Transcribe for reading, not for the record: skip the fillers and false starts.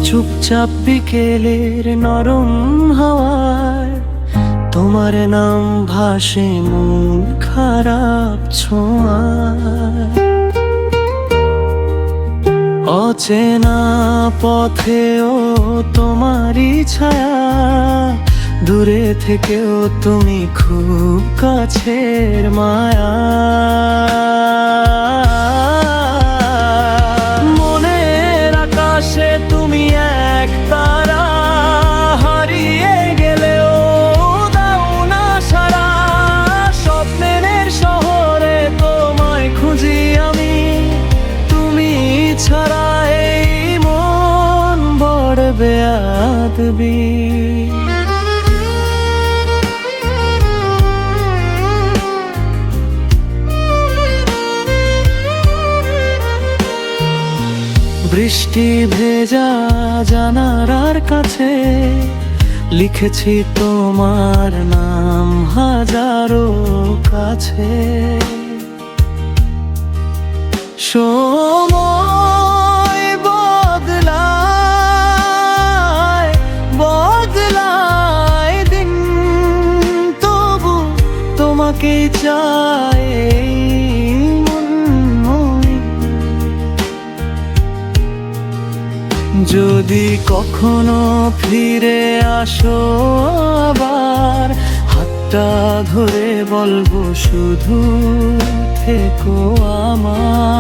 চুপচাপ বিকেলের নরম হাওয়ায় তোমার নাম ভাসে মন খারাপ ছোঁয়ায়। অচেনা পথেও তোমারই ছায়া, দূরে থেকেও তুমি খুব কাছের মায়া। মনের আকাশে তুমি এক তারা, হারিয়ে গেলেও দাও না সারা। স্বপ্নের শহরে তোমায় খুঁজি আমি, তুমি ছাড়া এই মন বড় বেয়াদবি। বৃষ্টি ভেজা জানালার কাছে লিখেছি তোমার নাম হাজারো কাছে। সময় বদলায় বদলায় দিন, তবু তোমাকে চাই যদি কখনো ফিরে আসো আবার, হাতটা ধরে বলবো শুধু থেকো আমার।